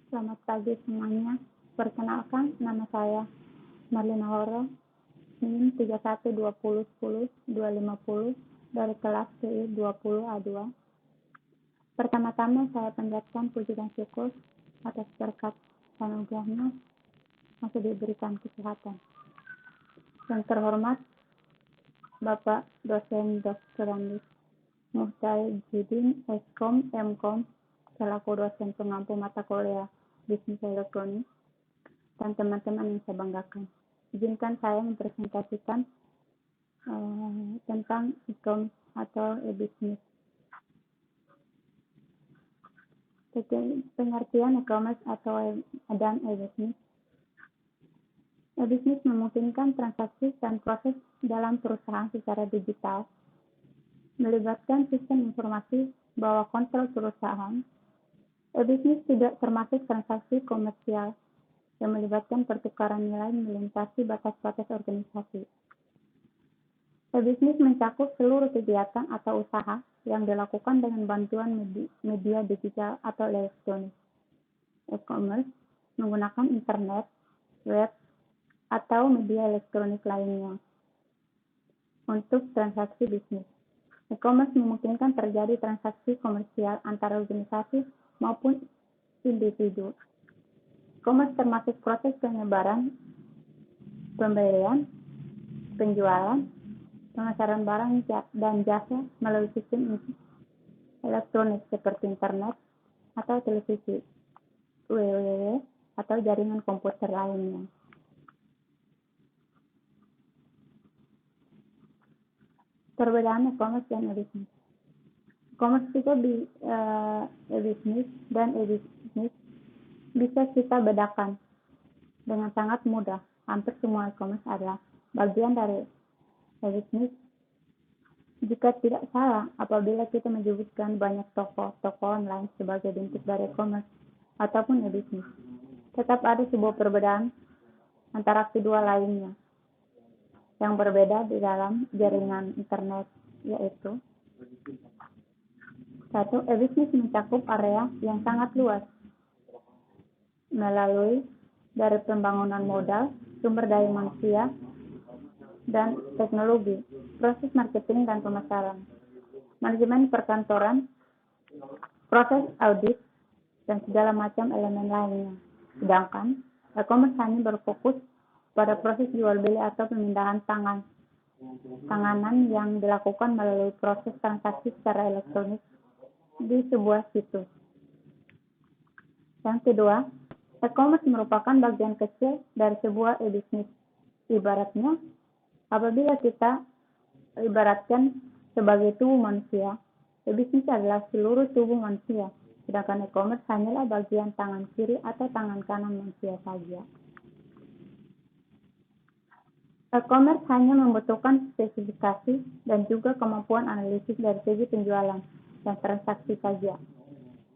Selamat pagi semuanya. Perkenalkan, nama saya Marlina Horo, NIM 312010-250 dari kelas TI 20A2. Pertama-tama saya panjatkan puji dan syukur atas berkat anugerahnya masih diberikan kesehatan. Yang terhormat Bapak Dosen Dr. Andes Muhtajidin Eskom Mkom selaku dosen pengampu mata kuliah Bisnis Elektronik dan teman-teman yang saya banggakan. Izinkan saya mempresentasikan tentang e-commerce atau e-business. Pengertian e-commerce atau dan e-business. E-business memungkinkan transaksi dan proses dalam perusahaan secara digital, melibatkan sistem informasi bawah kontrol perusahaan. E-business tidak termasuk transaksi komersial yang melibatkan pertukaran nilai melintasi batas-batas organisasi. E-business mencakup seluruh kegiatan atau usaha yang dilakukan dengan bantuan media digital atau elektronik. E-commerce menggunakan internet, web, atau media elektronik lainnya untuk transaksi bisnis. E-commerce memungkinkan terjadi transaksi komersial antara organisasi maupun individu. E-commerce termasuk proses penyebaran, pembelian, penjualan, pemasaran barang dan jasa melalui sistem elektronik seperti internet atau televisi, www, atau jaringan komputer lainnya. Perbedaan e-commerce dan e-business. E-commerce itu e-business dan e-business bisa kita bedakan dengan sangat mudah. Hampir semua e-commerce adalah bagian dari e-business. Jika tidak salah, apabila kita menyebutkan banyak toko online sebagai bentuk dari e-commerce ataupun e-business, tetap ada sebuah perbedaan antara kedua lainnya yang berbeda di dalam jaringan internet, yaitu satu, e-business mencakup area yang sangat luas melalui dari pembangunan modal, sumber daya manusia, dan teknologi, proses marketing dan pemasaran, manajemen perkantoran, proses audit, dan segala macam elemen lainnya. Sedangkan e-commerce hanya berfokus pada proses jual beli atau pemindahan tanganan yang dilakukan melalui proses transaksi secara elektronik di sebuah situs. Yang kedua, e-commerce merupakan bagian kecil dari sebuah e-business. Ibaratnya, apabila kita ibaratkan sebagai tubuh manusia, e-business adalah seluruh tubuh manusia, sedangkan e-commerce hanyalah bagian tangan kiri atau tangan kanan manusia saja. E-commerce hanya membutuhkan spesifikasi dan juga kemampuan analisis dari segi penjualan dan transaksi saja.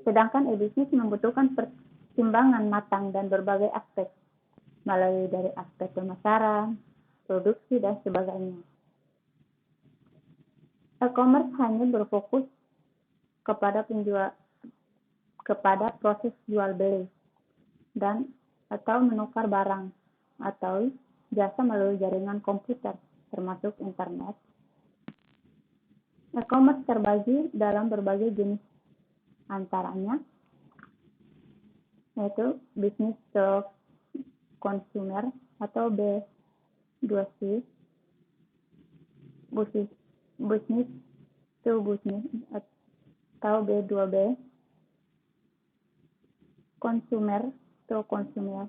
Sedangkan e-business membutuhkan pertimbangan matang dan berbagai aspek, melalui dari aspek pemasaran, produksi, dan sebagainya. E-commerce hanya berfokus kepada proses jual beli dan atau menukar barang atau jasa melalui jaringan komputer, termasuk internet. E-commerce terbagi dalam berbagai jenis, antaranya yaitu business to consumer atau B2C, business to business atau B2B, consumer to consumer,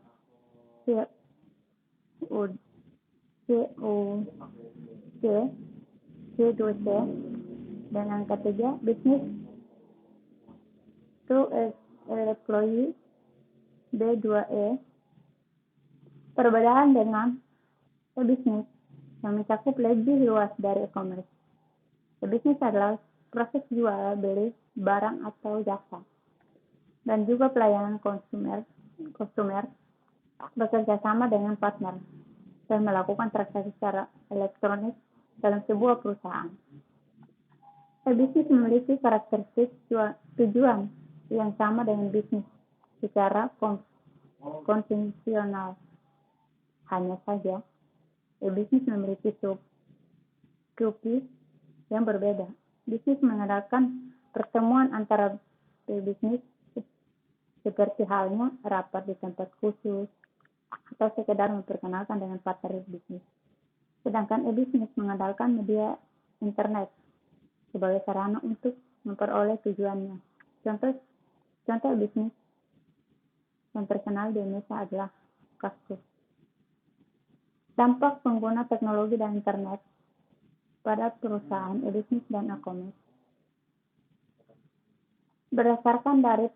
C2C, dan yang ketiga business to employee, B2E. Perbedaan dengan e-business yang mencakup lebih luas dari e-commerce. E-business adalah proses jual beli barang atau jasa, dan juga pelayanan konsumer bekerja sama dengan partner dan melakukan transaksi secara elektronik dalam sebuah perusahaan. E-business memiliki karakteristik tujuan yang sama dengan bisnis, secara konvensional. Hanya saja, e-bisnis memiliki subkultur yang berbeda. Bisnis mengadakan pertemuan antara pebisnis seperti halnya rapat di tempat khusus atau sekedar memperkenalkan dengan partner bisnis. Sedangkan e-bisnis mengandalkan media internet sebagai sarana untuk memperoleh tujuannya. Contoh bisnis yang terkenal di Indonesia adalah Kaskus. Dampak pengguna teknologi dan internet pada perusahaan e-bisnis dan e-commerce. Berdasarkan dari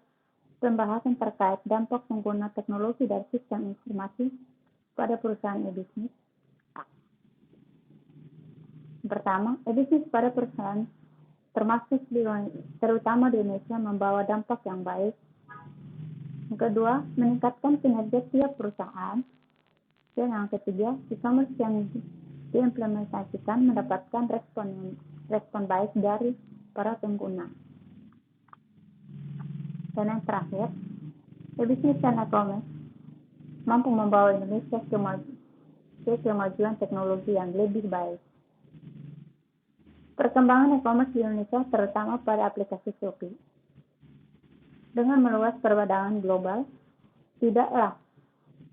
pembahasan terkait dampak pengguna teknologi dan sistem informasi pada perusahaan e-bisnis. Pertama, e-bisnis pada perusahaan terutama di Indonesia membawa dampak yang baik. Yang kedua, meningkatkan kinerja tiap perusahaan. Dan yang ketiga, e-commerce yang diimplementasikan mendapatkan respon baik dari para pengguna. Dan yang terakhir, e-bisnis dan e-commerce mampu membawa Indonesia ke kemajuan teknologi yang lebih baik. Perkembangan e-commerce di Indonesia terutama pada aplikasi Shopee. Dengan meluas perdagangan global, tidaklah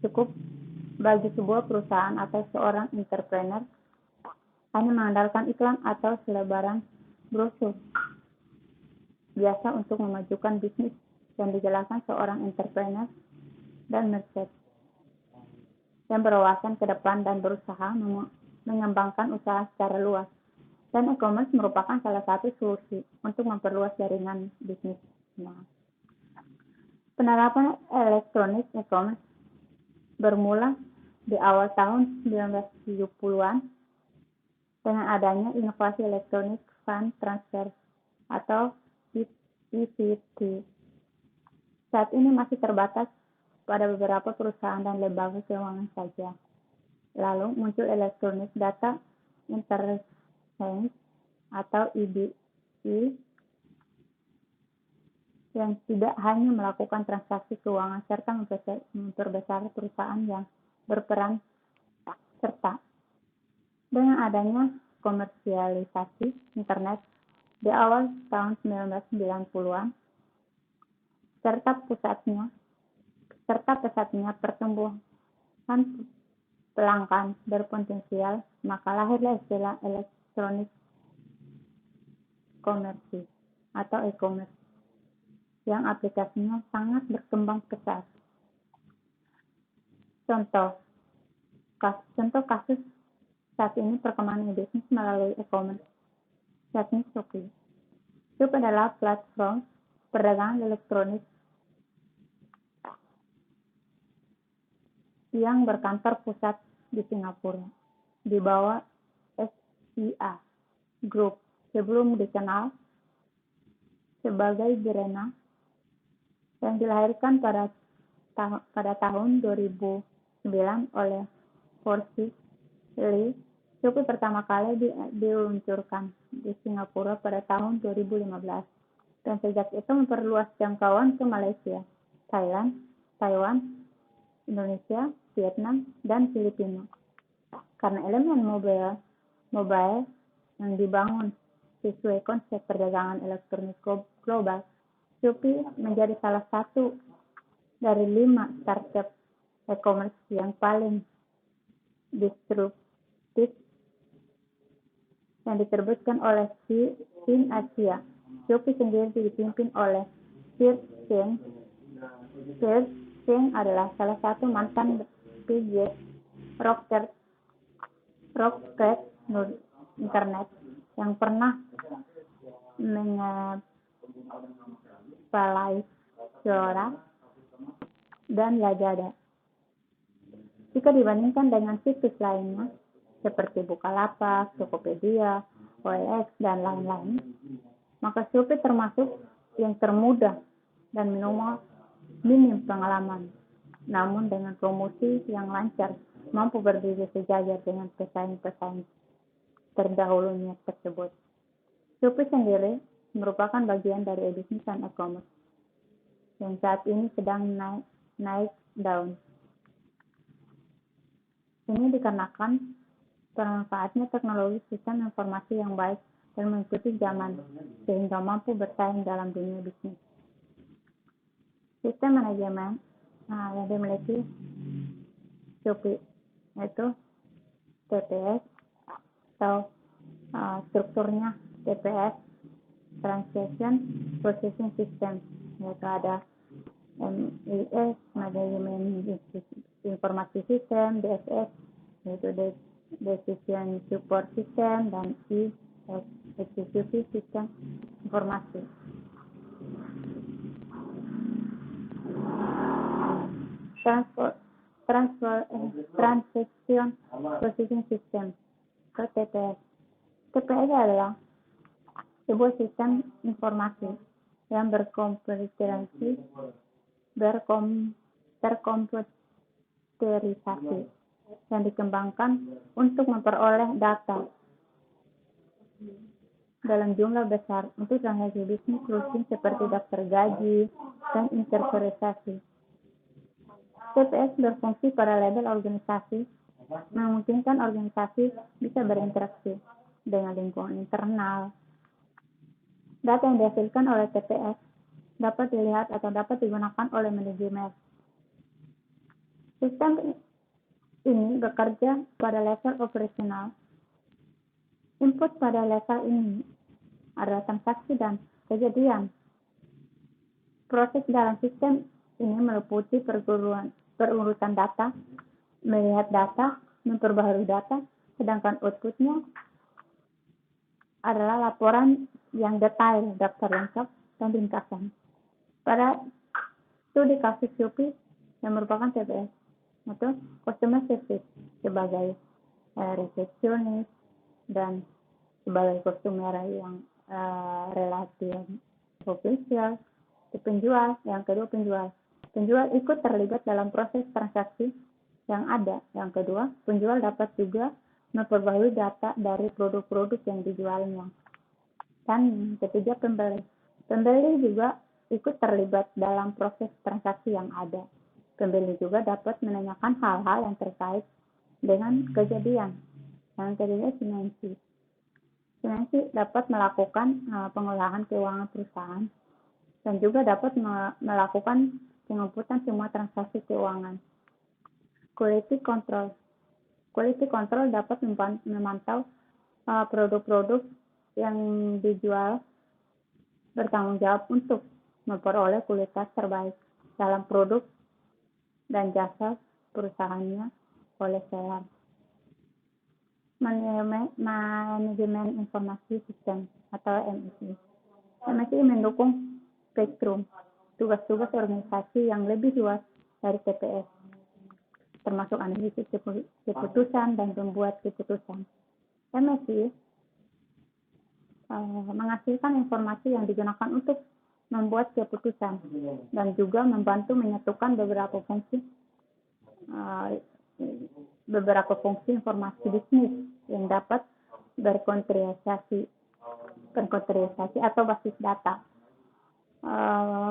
cukup bagi sebuah perusahaan atau seorang entrepreneur hanya mengandalkan iklan atau selebaran brosur biasa untuk memajukan bisnis yang dijalankan seorang entrepreneur dan merchant yang berwawasan ke depan dan berusaha mengembangkan usaha secara luas. Dan e-commerce merupakan salah satu solusi untuk memperluas jaringan bisnis. Penerapan elektronik e-commerce bermula di awal tahun 1970-an dengan adanya inovasi elektronik fund transfer atau EFT. Saat ini masih terbatas pada beberapa perusahaan dan lembaga keuangan saja. Lalu muncul elektronik data interchange atau EDI yang tidak hanya melakukan transaksi keuangan serta memperbesar perusahaan yang berperan serta dengan adanya komersialisasi internet di awal tahun 1990-an serta pesatnya pertumbuhan pelanggan berpotensial, maka lahirlah istilah elektronik komersi atau e-commerce yang aplikasinya sangat berkembang pesat. Contoh kasus saat ini perkembangan bisnis melalui e-commerce, yakni Shopee. Shopee adalah platform perdagangan elektronik yang berkantor pusat di Singapura, di bawah SIA Group, sebelum dikenal sebagai Garena, yang dilahirkan pada tahun 2009 oleh Forsyth Lee. Shopee pertama kali diluncurkan di Singapura pada tahun 2015, dan sejak itu memperluas jangkauan ke Malaysia, Thailand, Taiwan, Indonesia, Vietnam, dan Filipina. Karena elemen mobile yang dibangun sesuai konsep perdagangan elektronik global, Shopee menjadi salah satu dari 5 startup e-commerce yang paling disruptif yang diterbitkan oleh Fin Asia. Shopee sendiri dipimpin oleh Sir Cheng. Sir Cheng adalah salah satu mantan PJ Rocket Internet yang pernah mengepalai Zora dan Lazada. Jika dibandingkan dengan situs lainnya seperti Bukalapak, Tokopedia, OLX, dan lain-lain, maka Shopee termasuk yang termudah dan minim pengalaman. Namun dengan promosi yang lancar, mampu berdiri sejajar dengan pesaing-pesaing terdahulunya tersebut. Shopee sendiri merupakan bagian dari e-bisnis dan e-commerce yang saat ini sedang naik daun. Ini dikarenakan bermanfaatnya teknologi sistem informasi yang baik dan mengikuti zaman, sehingga mampu bersaing dalam dunia bisnis. Sistem manajemen yang dimiliki Shopee yaitu TPS atau strukturnya TPS, Transaction Processing System, yaitu ada MES, Manajemen Informasi Sistem, DSS, yaitu Decision Support System, dan Executive System Informasi. Transaction Processing System atau TPS. TPS adalah sebuah sistem informasi yang terkomputerisasi yang dikembangkan untuk memperoleh data dalam jumlah besar untuk transaksi bisnis rutin seperti daftar gaji dan inventarisasi. TPS berfungsi pada level organisasi, memungkinkan organisasi bisa berinteraksi dengan lingkungan internal. Data yang dihasilkan oleh TPS dapat dilihat atau dapat digunakan oleh manajemen. Sistem ini bekerja pada level operasional. Input pada level ini adalah transaksi dan kejadian. Proses dalam sistem ini meliputi perurutan data, melihat data, memperbaharui data, sedangkan outputnya adalah laporan yang detail, daftar lengkap, dan ringkasan. Pada studi kasus Shopee yang merupakan TPS, atau customer service sebagai resepsionis dan sebagai customer yang relatif official, penjual, yang kedua penjual ikut terlibat dalam proses transaksi yang ada. Yang kedua, penjual dapat juga memperbarui data dari produk-produk yang dijualnya. Dan ketiga, pembeli juga ikut terlibat dalam proses transaksi yang ada. Pembeli juga dapat menanyakan hal-hal yang terkait dengan kejadian. Yang ketiga, finansi. Finansi dapat melakukan pengolahan keuangan perusahaan dan juga dapat melakukan penginputan semua transaksi keuangan. Quality control. Quality control dapat memantau produk-produk yang dijual, bertanggung jawab untuk memperoleh kualitas terbaik dalam produk dan jasa perusahaannya oleh seller. Manajemen Informasi Sistem atau MIS. MIS mendukung spektrum tugas-tugas organisasi yang lebih luas dari TPS, termasuk analisis keputusan dan membuat keputusan. MIS menghasilkan informasi yang digunakan untuk membuat keputusan dan juga membantu menyatukan beberapa fungsi informasi bisnis yang dapat berkonterisasi atau basis data.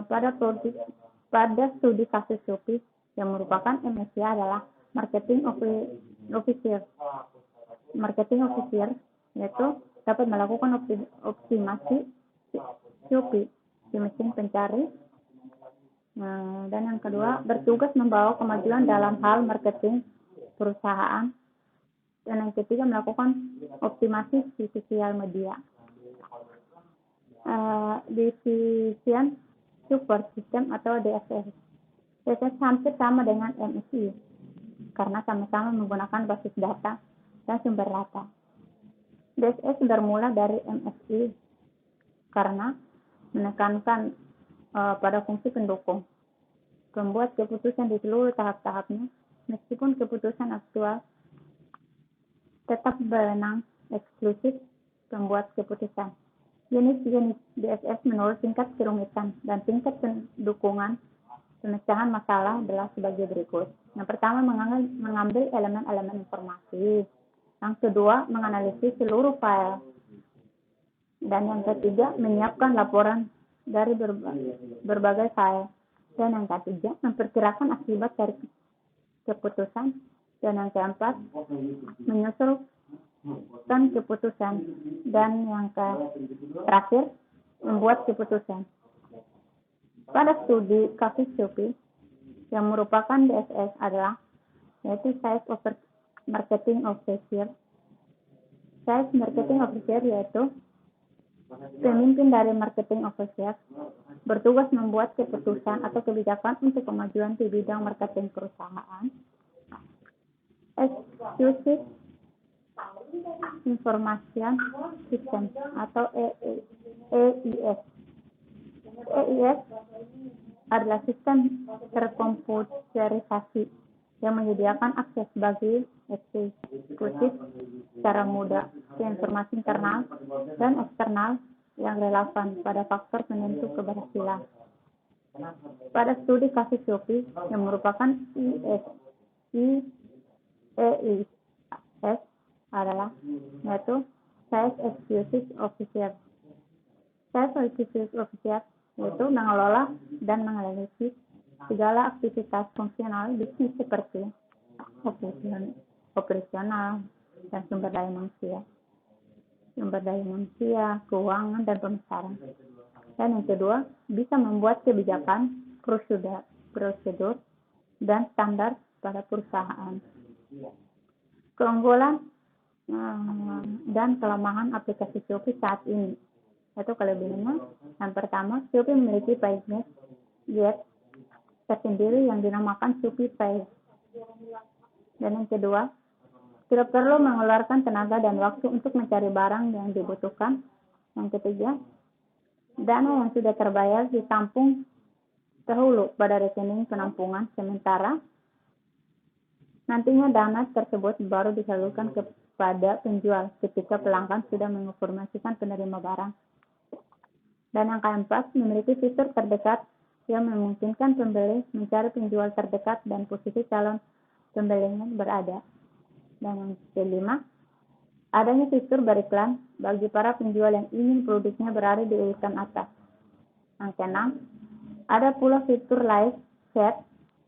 Pada studi kasus Shopee yang merupakan MSC adalah marketing officer, yaitu dapat melakukan optimasi Shopee di mesin pencari. Dan yang kedua, bertugas membawa kemajuan dalam hal marketing perusahaan. Dan yang ketiga, melakukan optimasi di sosial media. Decision Support System atau DSS. DSS hampir sama dengan MSI karena sama-sama menggunakan basis data dan sumber data. DSS bermula dari MSI karena menekankan pada fungsi pendukung, membuat keputusan di seluruh tahap-tahapnya, meskipun keputusan aktual tetap berwenang eksklusif pembuat keputusan. Jenis-jenis DSS menurut tingkat kerumitan dan tingkat pendukungan pemecahan masalah adalah sebagai berikut. Yang pertama, mengambil elemen-elemen informasi. Yang kedua, menganalisis seluruh file. Dan yang ketiga, menyiapkan laporan dari berbagai file. Dan yang ketiga, memperkirakan akibat dari keputusan. Dan yang keempat, menyusulkan keputusan. Dan yang terakhir, membuat keputusan. Pada studi Cavey-Shuppi, yang merupakan DSS adalah, yaitu Sales Marketing Officer. Sales Marketing Officer yaitu pemimpin dari Marketing Officer, bertugas membuat keputusan atau kebijakan untuk kemajuan di bidang marketing perusahaan. Exclusive Information System atau EIS. EIS adalah sistem terkomputerisasi yang menyediakan akses bagi eksekutif secara mudah ke informasi internal dan eksternal yang relevan pada faktor penentu keberhasilan. Pada studi Cavey-Shuppi yang merupakan EIS adalah, yaitu Sales Executive Officer. Sales Executive Officer yaitu mengelola dan menganalisis segala aktivitas fungsional bisnis seperti operasional dan sumber daya manusia, keuangan, dan pemasaran. Dan yang kedua, bisa membuat kebijakan, prosedur, dan standar pada perusahaan. Keunggulan dan kelemahan aplikasi Shopee saat ini. Itu kelebihannya. Yang pertama, Shopee memiliki PageMate tersendiri yang dinamakan Shopee Pay. Dan yang kedua, tidak perlu mengeluarkan tenaga dan waktu untuk mencari barang yang dibutuhkan. Yang ketiga, dana yang sudah terbayar ditampung dahulu pada rekening penampungan, sementara nantinya dana tersebut baru disalurkan kepada penjual ketika pelanggan sudah menginformasikan penerima barang. Dan yang keempat, memiliki fitur terdekat yang memungkinkan pembeli mencari penjual terdekat dan posisi calon pembelinya berada. Dan yang kelima, adanya fitur beriklan bagi para penjual yang ingin produknya berada di urutan atas. Yang keenam, ada pula fitur live chat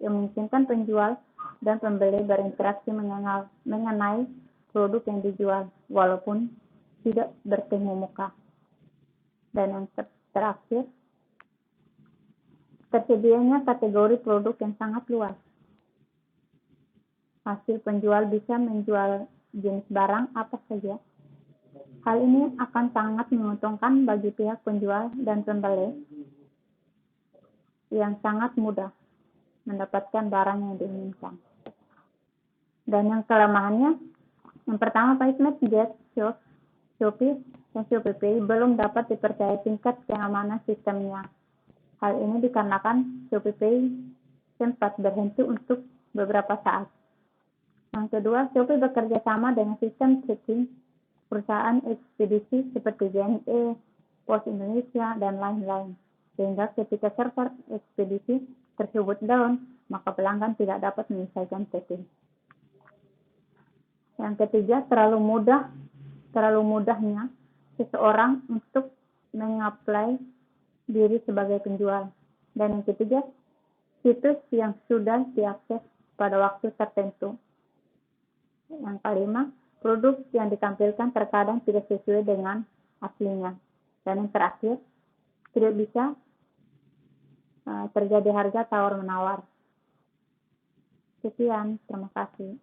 yang memungkinkan penjual dan pembeli berinteraksi mengenai produk yang dijual walaupun tidak bertemu muka. Dan yang terakhir, tersedianya kategori produk yang sangat luas. Hasil penjual bisa menjual jenis barang apa saja. Hal ini akan sangat menguntungkan bagi pihak penjual dan pembeli yang sangat mudah mendapatkan barang yang diinginkan. Dan yang kelemahannya, yang pertama, PageMate, Shopee, dan Shopee Pay belum dapat dipercaya tingkat keamanan sistemnya. Hal ini dikarenakan Shopee Pay sempat berhenti untuk beberapa saat. Yang kedua, Shopee bekerja sama dengan sistem tracking perusahaan ekspedisi seperti JNE, Pos Indonesia, dan lain-lain. Sehingga ketika server ekspedisi tersebut down, maka pelanggan tidak dapat menyelesaikan setting. Yang ketiga, terlalu mudahnya seseorang untuk mengapply diri sebagai penjual. Dan yang ketiga, situs yang sudah diakses pada waktu tertentu. Yang kelima, produk yang ditampilkan terkadang tidak sesuai dengan aslinya. Dan yang terakhir, tidak bisa terjadi harga tawar-menawar. Sekian, terima kasih.